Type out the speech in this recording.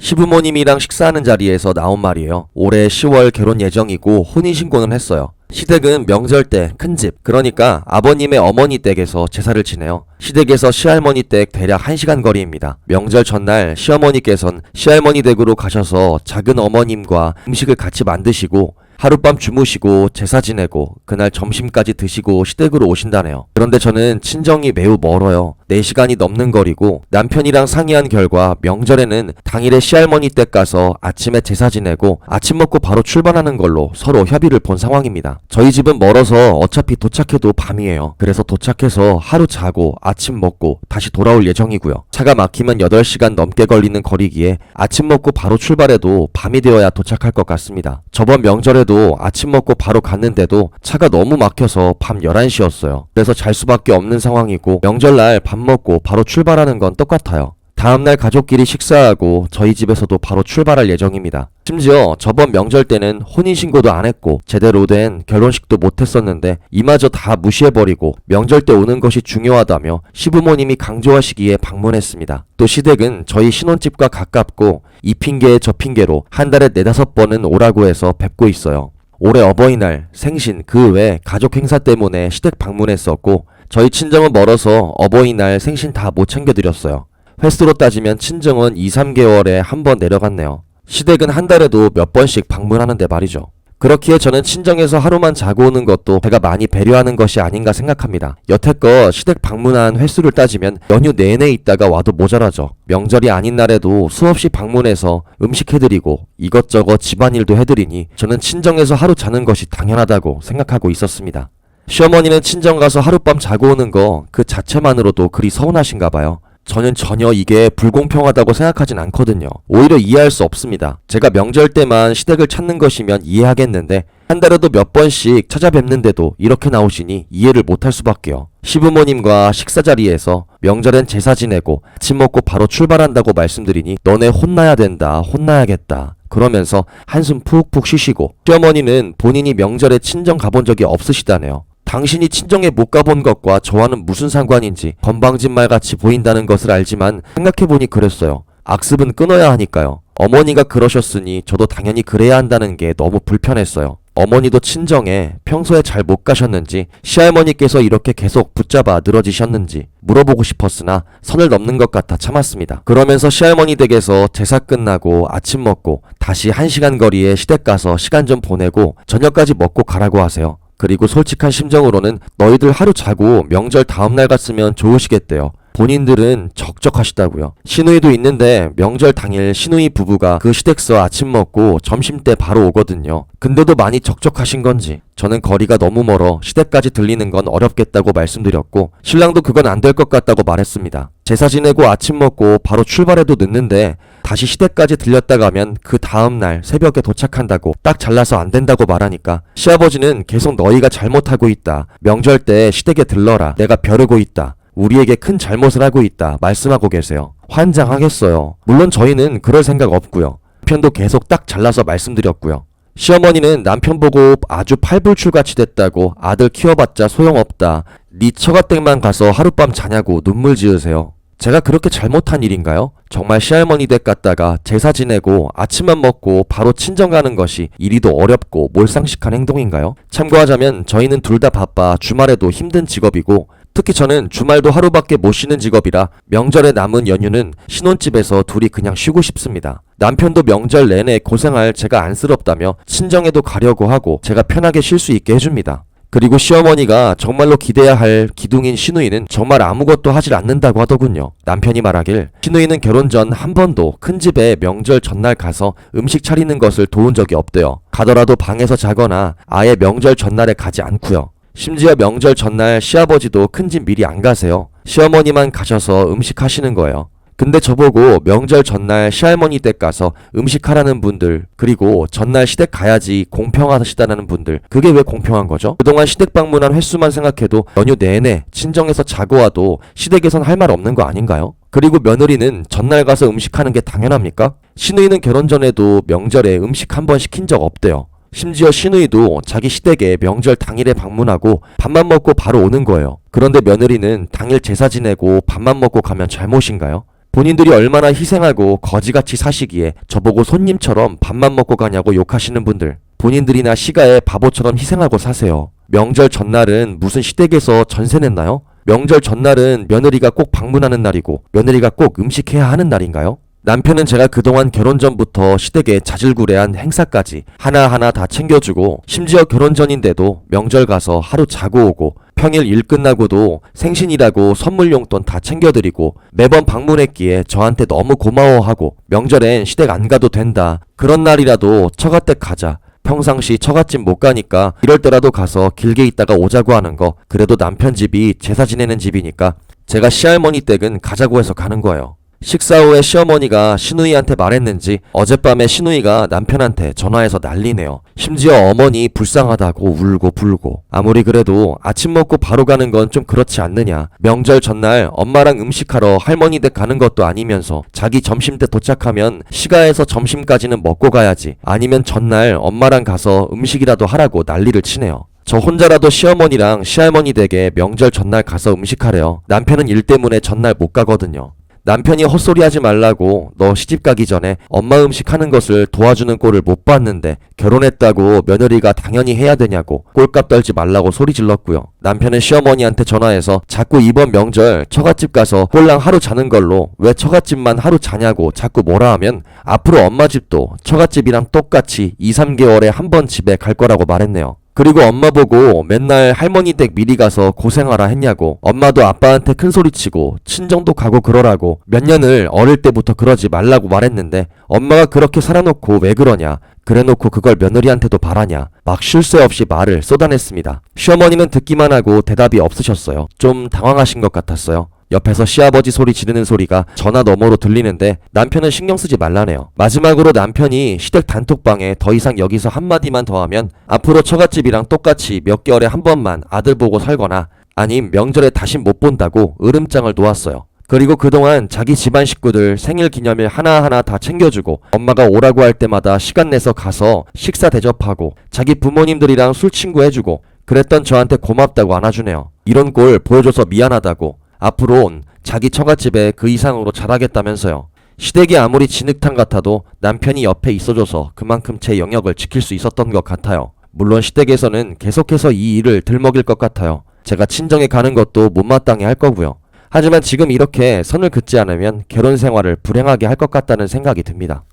시부모님이랑 식사하는 자리에서 나온 말이에요. 올해 10월 결혼 예정이고 혼인신고는 했어요. 시댁은 명절 때 큰집, 그러니까 아버님의 어머니 댁에서 제사를 지내요. 시댁에서 시할머니 댁 대략 1시간 거리입니다. 명절 전날 시어머니께선 시할머니 댁으로 가셔서 작은 어머님과 음식을 같이 만드시고 하룻밤 주무시고 제사 지내고 그날 점심까지 드시고 시댁으로 오신다네요. 그런데 저는 친정이 매우 멀어요. 4시간이 넘는 거리고 남편이랑 상의한 결과 명절에는 당일에 시할머니 댁 가서 아침에 제사 지내고 아침 먹고 바로 출발하는 걸로 서로 협의를 본 상황입니다. 저희 집은 멀어서 어차피 도착해도 밤이에요. 그래서 도착해서 하루 자고 아침 먹고 다시 돌아올 예정이고요. 차가 막히면 8시간 넘게 걸리는 거리기에 아침 먹고 바로 출발해도 밤이 되어야 도착할 것 같습니다. 저번 명절에도 아침 먹고 바로 갔는데도 차가 너무 막혀서 밤 11시였어요. 그래서 잘 수밖에 없는 상황이고 명절날 밥 먹고 바로 출발하는 건 똑같아요. 다음날 가족끼리 식사하고 저희 집에서도 바로 출발할 예정입니다. 심지어 저번 명절 때는 혼인신고도 안 했고 제대로 된 결혼식도 못 했었는데 이마저 다 무시해버리고 명절 때 오는 것이 중요하다며 시부모님이 강조하시기에 방문했습니다. 또 시댁은 저희 신혼집과 가깝고 이 핑계에 저 핑계로 한 달에 4-5번은 오라고 해서 뵙고 있어요. 올해 어버이날, 생신 그 외 가족 행사 때문에 시댁 방문했었고 저희 친정은 멀어서 어버이날, 생신 다 못 챙겨드렸어요. 횟수로 따지면 친정은 2-3개월에 한 번 내려갔네요. 시댁은 한 달에도 몇 번씩 방문하는데 말이죠. 그렇기에 저는 친정에서 하루만 자고 오는 것도 제가 많이 배려하는 것이 아닌가 생각합니다. 여태껏 시댁 방문한 횟수를 따지면 연휴 내내 있다가 와도 모자라죠. 명절이 아닌 날에도 수없이 방문해서 음식 해드리고 이것저것 집안일도 해드리니 저는 친정에서 하루 자는 것이 당연하다고 생각하고 있었습니다. 시어머니는 친정 가서 하룻밤 자고 오는 거 그 자체만으로도 그리 서운하신가 봐요. 저는 전혀 이게 불공평하다고 생각하진 않거든요. 오히려 이해할 수 없습니다. 제가 명절 때만 시댁을 찾는 것이면 이해하겠는데 한 달에도 몇 번씩 찾아뵙는데도 이렇게 나오시니 이해를 못할 수밖에요. 시부모님과 식사 자리에서 명절엔 제사 지내고 아침 먹고 바로 출발한다고 말씀드리니 너네 혼나야 된다, 혼나야겠다 그러면서 한숨 푹푹 쉬시고 시어머니는 본인이 명절에 친정 가본 적이 없으시다네요. 당신이 친정에 못 가본 것과 저와는 무슨 상관인지 건방진말같이 보인다는 것을 알지만 생각해보니 그랬어요. 악습은 끊어야 하니까요. 어머니가 그러셨으니 저도 당연히 그래야 한다는 게 너무 불편했어요. 어머니도 친정에 평소에 잘 못 가셨는지 시할머니께서 이렇게 계속 붙잡아 늘어지셨는지 물어보고 싶었으나 선을 넘는 것 같아 참았습니다. 그러면서 시할머니 댁에서 제사 끝나고 아침 먹고 다시 1시간 거리에 시댁 가서 시간 좀 보내고 저녁까지 먹고 가라고 하세요. 그리고 솔직한 심정으로는 너희들 하루 자고 명절 다음날 갔으면 좋으시겠대요. 본인들은 적적하시다고요. 시누이도 있는데 명절 당일 시누이 부부가 그 시댁서 아침 먹고 점심때 바로 오거든요. 근데도 많이 적적하신 건지 저는 거리가 너무 멀어 시댁까지 들리는 건 어렵겠다고 말씀드렸고 신랑도 그건 안 될 것 같다고 말했습니다. 제사 지내고 아침 먹고 바로 출발해도 늦는데 다시 시댁까지 들렸다 가면 그 다음날 새벽에 도착한다고 딱 잘라서 안 된다고 말하니까 시아버지는 계속 너희가 잘못하고 있다. 명절 때 시댁에 들러라. 내가 벼르고 있다. 우리에게 큰 잘못을 하고 있다 말씀하고 계세요. 환장하겠어요. 물론 저희는 그럴 생각 없고요. 남편도 계속 딱 잘라서 말씀드렸고요. 시어머니는 남편 보고 아주 팔불출같이 됐다고 아들 키워봤자 소용없다. 네 처가댁만 가서 하룻밤 자냐고 눈물 지으세요. 제가 그렇게 잘못한 일인가요? 정말 시할머니 댁 갔다가 제사 지내고 아침만 먹고 바로 친정 가는 것이 이리도 어렵고 몰상식한 행동인가요? 참고하자면 저희는 둘 다 바빠 주말에도 힘든 직업이고 특히 저는 주말도 하루밖에 못 쉬는 직업이라 명절에 남은 연휴는 신혼집에서 둘이 그냥 쉬고 싶습니다. 남편도 명절 내내 고생할 제가 안쓰럽다며 친정에도 가려고 하고 제가 편하게 쉴 수 있게 해줍니다. 그리고 시어머니가 정말로 기대야 할 기둥인 시누이는 정말 아무것도 하질 않는다고 하더군요. 남편이 말하길 시누이는 결혼 전 한 번도 큰 집에 명절 전날 가서 음식 차리는 것을 도운 적이 없대요. 가더라도 방에서 자거나 아예 명절 전날에 가지 않고요. 심지어 명절 전날 시아버지도 큰 집 미리 안 가세요. 시어머니만 가셔서 음식 하시는 거예요. 근데 저보고 명절 전날 시할머니 댁 가서 음식하라는 분들 그리고 전날 시댁 가야지 공평하시다는 분들 그게 왜 공평한 거죠? 그동안 시댁 방문한 횟수만 생각해도 연휴 내내 친정에서 자고 와도 시댁에선 할 말 없는 거 아닌가요? 그리고 며느리는 전날 가서 음식하는 게 당연합니까? 시누이는 결혼 전에도 명절에 음식 한 번 시킨 적 없대요. 심지어 시누이도 자기 시댁에 명절 당일에 방문하고 밥만 먹고 바로 오는 거예요. 그런데 며느리는 당일 제사 지내고 밥만 먹고 가면 잘못인가요? 본인들이 얼마나 희생하고 거지같이 사시기에 저보고 손님처럼 밥만 먹고 가냐고 욕하시는 분들, 본인들이나 시가에 바보처럼 희생하고 사세요. 명절 전날은 무슨 시댁에서 전세 냈나요? 명절 전날은 며느리가 꼭 방문하는 날이고 며느리가 꼭 음식해야 하는 날인가요? 남편은 제가 그동안 결혼 전부터 시댁에 자질구레한 행사까지 하나하나 다 챙겨주고, 심지어 결혼 전인데도 명절 가서 하루 자고 오고 평일 일 끝나고도 생신이라고 선물 용돈 다 챙겨드리고 매번 방문했기에 저한테 너무 고마워하고, 명절엔 시댁 안 가도 된다, 그런 날이라도 처갓댁 가자, 평상시 처갓집 못 가니까 이럴 때라도 가서 길게 있다가 오자고 하는 거, 그래도 남편 집이 제사 지내는 집이니까 제가 시할머니 댁은 가자고 해서 가는 거예요. 식사 후에 시어머니가 시누이한테 말했는지 어젯밤에 시누이가 남편한테 전화해서 난리네요. 심지어 어머니 불쌍하다고 울고 불고. 아무리 그래도 아침 먹고 바로 가는 건 좀 그렇지 않느냐. 명절 전날 엄마랑 음식하러 할머니 댁 가는 것도 아니면서 자기 점심 때 도착하면 시가에서 점심까지는 먹고 가야지, 아니면 전날 엄마랑 가서 음식이라도 하라고 난리를 치네요. 저 혼자라도 시어머니랑 시할머니 댁에 명절 전날 가서 음식하래요. 남편은 일 때문에 전날 못 가거든요. 남편이 헛소리 하지 말라고 너 시집 가기 전에 엄마 음식 하는 것을 도와주는 꼴을 못 봤는데 결혼했다고 며느리가 당연히 해야 되냐고 꼴값 떨지 말라고 소리 질렀고요. 남편은 시어머니한테 전화해서 자꾸 이번 명절 처갓집 가서 홀랑 하루 자는 걸로 왜 처갓집만 하루 자냐고 자꾸 뭐라 하면 앞으로 엄마 집도 처갓집이랑 똑같이 2, 3개월에 한 번 집에 갈 거라고 말했네요. 그리고 엄마 보고 맨날 할머니 댁 미리 가서 고생하라 했냐고, 엄마도 아빠한테 큰소리치고 친정도 가고 그러라고 몇 년을 어릴 때부터 그러지 말라고 말했는데 엄마가 그렇게 살아놓고 왜 그러냐, 그래놓고 그걸 며느리한테도 바라냐, 막 쉴 새 없이 말을 쏟아냈습니다. 시어머니는 듣기만 하고 대답이 없으셨어요. 좀 당황하신 것 같았어요. 옆에서 시아버지 소리 지르는 소리가 전화 너머로 들리는데 남편은 신경 쓰지 말라네요. 마지막으로 남편이 시댁 단톡방에 더 이상 여기서 한마디만 더 하면 앞으로 처갓집이랑 똑같이 몇 개월에 한 번만 아들 보고 살거나 아님 명절에 다신 못 본다고 으름장을 놓았어요. 그리고 그동안 자기 집안 식구들 생일 기념일 하나하나 다 챙겨주고 엄마가 오라고 할 때마다 시간 내서 가서 식사 대접하고 자기 부모님들이랑 술 친구 해주고 그랬던 저한테 고맙다고 안아주네요. 이런 꼴 보여줘서 미안하다고, 앞으로는 자기 처갓집에 그 이상으로 잘하겠다면서요. 시댁이 아무리 진흙탕 같아도 남편이 옆에 있어줘서 그만큼 제 영역을 지킬 수 있었던 것 같아요. 물론 시댁에서는 계속해서 이 일을 들먹일 것 같아요. 제가 친정에 가는 것도 못마땅해 할 거고요. 하지만 지금 이렇게 선을 긋지 않으면 결혼 생활을 불행하게 할 것 같다는 생각이 듭니다.